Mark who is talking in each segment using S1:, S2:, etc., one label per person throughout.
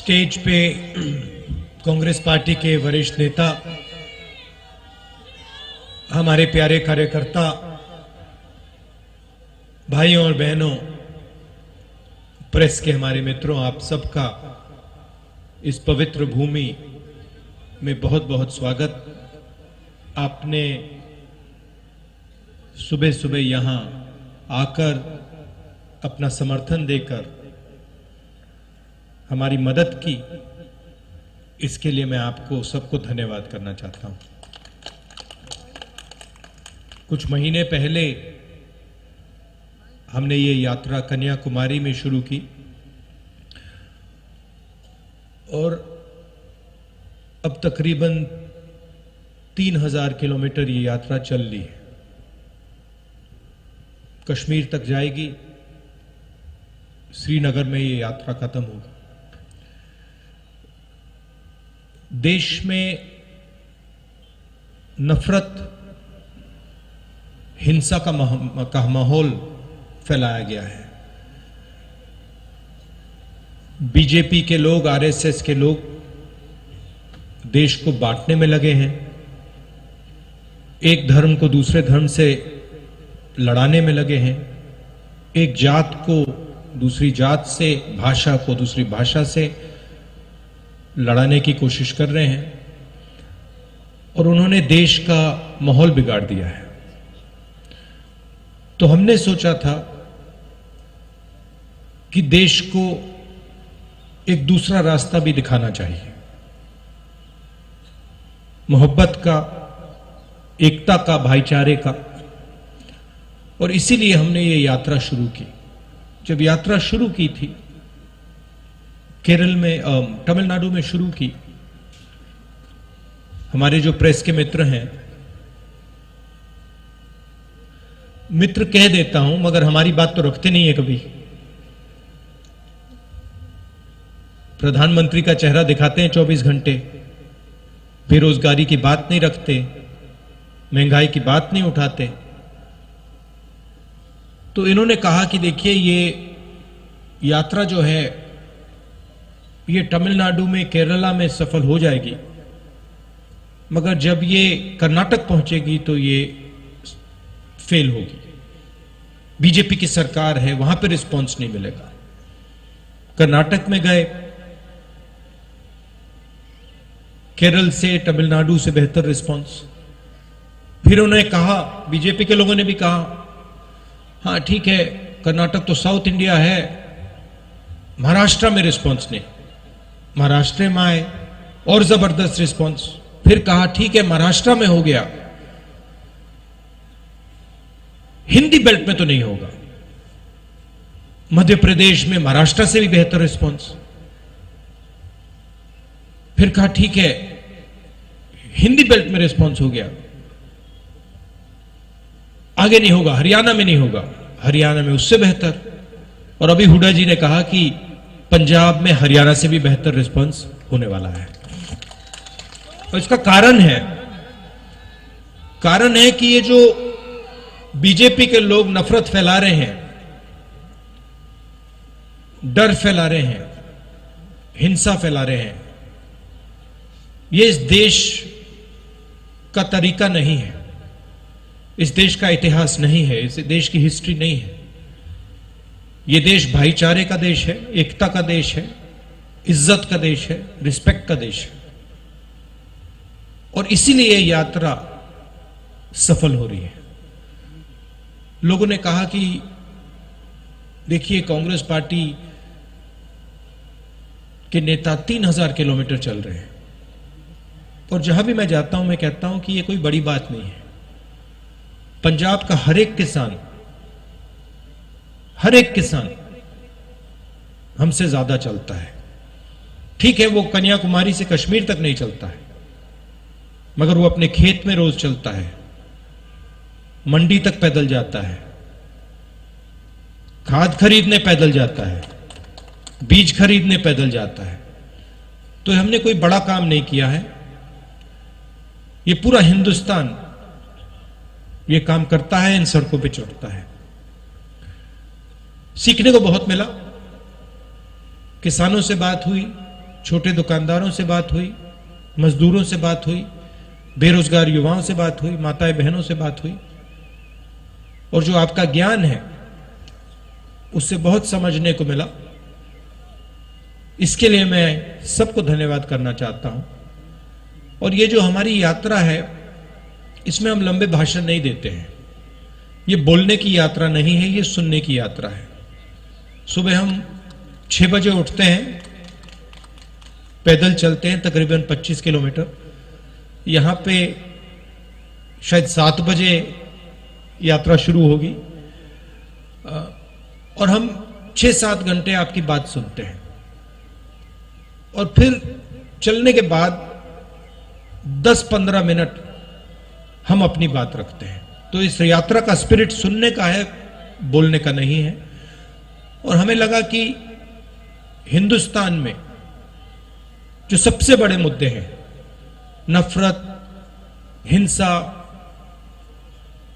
S1: Stage पे Congress party के वरिष्ठ नेता, हमारे प्यारे कार्यकर्ता, भाइयों और बहनों, प्रेस के हमारे मित्रों, आप सबका इस पवित्र भूमि में बहुत बहुत स्वागत। आपने सुबह सुबह यहां आकर अपना समर्थन देकर हमारी मदद की, इसके लिए मैं आपको सबको धन्यवाद करना चाहता हूं। कुछ महीने पहले हमने ये यात्रा कन्याकुमारी में शुरू की और अब तकरीबन 3000 किलोमीटर ये यात्रा चल ली है। कश्मीर तक जाएगी, श्रीनगर में ये यात्रा खत्म होगी। देश में नफरत, हिंसा का माहौल फैलाया गया है। बीजेपी के लोग, आरएसएस के लोग देश को बांटने में लगे हैं, एक धर्म को दूसरे धर्म से लड़ाने में लगे हैं, एक जात को दूसरी जात से, भाषा को दूसरी भाषा से लड़ाने की कोशिश कर रहे हैं और उन्होंने देश का माहौल बिगाड़ दिया है। तो हमने सोचा था कि देश को एक दूसरा रास्ता भी दिखाना चाहिए, मोहब्बत का, एकता का, भाईचारे का। और इसीलिए हमने ये यात्रा शुरू की। जब यात्रा शुरू की थी, केरल में, तमिलनाडु में शुरू की, हमारे जो प्रेस के मित्र हैं, मित्र कह देता हूं मगर हमारी बात तो रखते नहीं है कभी। प्रधानमंत्री का चेहरा दिखाते हैं 24 घंटे, बेरोजगारी की बात नहीं रखते, महंगाई की बात नहीं उठाते। तो इन्होंने कहा कि देखिए, ये यात्रा जो है ये तमिलनाडु में, केरला में सफल हो जाएगी, मगर जब ये कर्नाटक पहुंचेगी तो ये फेल होगी। बीजेपी की सरकार है, वहां पे रिस्पांस नहीं मिलेगा। कर्नाटक में गए, केरल से, तमिलनाडु से बेहतर रिस्पांस। फिर उन्होंने कहा, बीजेपी के लोगों ने भी कहा, हाँ ठीक है, कर्नाटक तो साउथ इंडिया है, महाराष्ट्र में रिस्पांस नहीं। महाराष्ट्र में आए और जबरदस्त रिस्पांस। फिर कहा ठीक है, महाराष्ट्र में हो गया, हिंदी बेल्ट में तो नहीं होगा। मध्य प्रदेश में महाराष्ट्र से भी बेहतर रिस्पांस। फिर कहा ठीक है, हिंदी बेल्ट में रिस्पांस हो गया, आगे नहीं होगा, हरियाणा में नहीं होगा, हरियाणा में उससे बेहतर। और अभी हुड्डा जी ने कहा कि पंजाब में हरियाणा से भी बेहतर रिस्पांस होने वाला है। और इसका कारण है कि ये जो बीजेपी के लोग नफरत फैला रहे हैं, डर फैला रहे हैं, हिंसा फैला रहे हैं, ये इस देश का तरीका नहीं है, इस देश का इतिहास नहीं है, इस देश की हिस्ट्री नहीं है। ये देश भाईचारे का देश है, एकता का देश है, इज्जत का देश है, रिस्पेक्ट का देश है। और इसीलिए ये यात्रा सफल हो रही है। लोगों ने कहा कि देखिए, कांग्रेस पार्टी के नेता 3000 किलोमीटर चल रहे हैं। और जहां भी मैं जाता हूं, मैं कहता हूं कि ये कोई बड़ी बात नहीं है। पंजाब का हर एक किसान हमसे ज्यादा चलता है। ठीक है, वो कन्याकुमारी से कश्मीर तक नहीं चलता है, मगर वो अपने खेत में रोज चलता है, मंडी तक पैदल जाता है, खाद खरीदने पैदल जाता है, बीज खरीदने पैदल जाता है। तो हमने कोई बड़ा काम नहीं किया है, ये पूरा हिंदुस्तान ये काम करता है, इन सड़कों पे चढ़ता है। सीखने को बहुत मिला। किसानों से बात हुई, छोटे दुकानदारों से बात हुई, मजदूरों से बात हुई, बेरोजगार युवाओं से बात हुई, माताएं बहनों से बात हुई, और जो आपका ज्ञान है उससे बहुत समझने को मिला। इसके लिए मैं सबको धन्यवाद करना चाहता हूं। और ये जो हमारी यात्रा है, इसमें हम लंबे भाषण नहीं देते हैं। ये बोलने की यात्रा नहीं है, ये सुनने की यात्रा है। सुबह हम 6 बजे उठते हैं, पैदल चलते हैं तकरीबन 25 किलोमीटर। यहां पे शायद 7 बजे यात्रा शुरू होगी, और हम 6-7 घंटे आपकी बात सुनते हैं, और फिर चलने के बाद 10-15 मिनट हम अपनी बात रखते हैं। तो इस यात्रा का स्पिरिट सुनने का है, बोलने का नहीं है। और हमें लगा कि हिंदुस्तान में जो सबसे बड़े मुद्दे हैं, नफरत, हिंसा,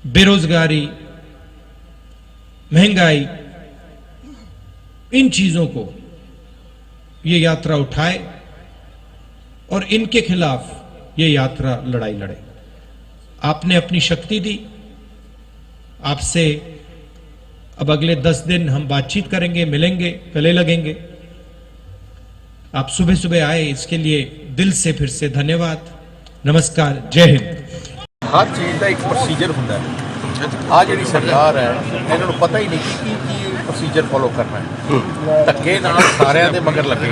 S1: बेरोजगारी, महंगाई, इन चीजों को ये यात्रा उठाए और इनके खिलाफ ये यात्रा लड़ाई लड़े। आपने अपनी शक्ति दी। आपसे अब अगले 10 दिन हम बातचीत करेंगे, मिलेंगे, गले लगेंगे। आप सुबह सुबह आए, इसके लिए दिल से फिर से धन्यवाद। नमस्कार, जय हिंद।
S2: हर चीज़ का एक प्रोसीजर होता है। आ जी सरकार है, इन्होंने पता ही नहीं कि प्रोसीजर फॉलो करना है। धक्के नाल सारिਆਂ ਦੇ मगर लगे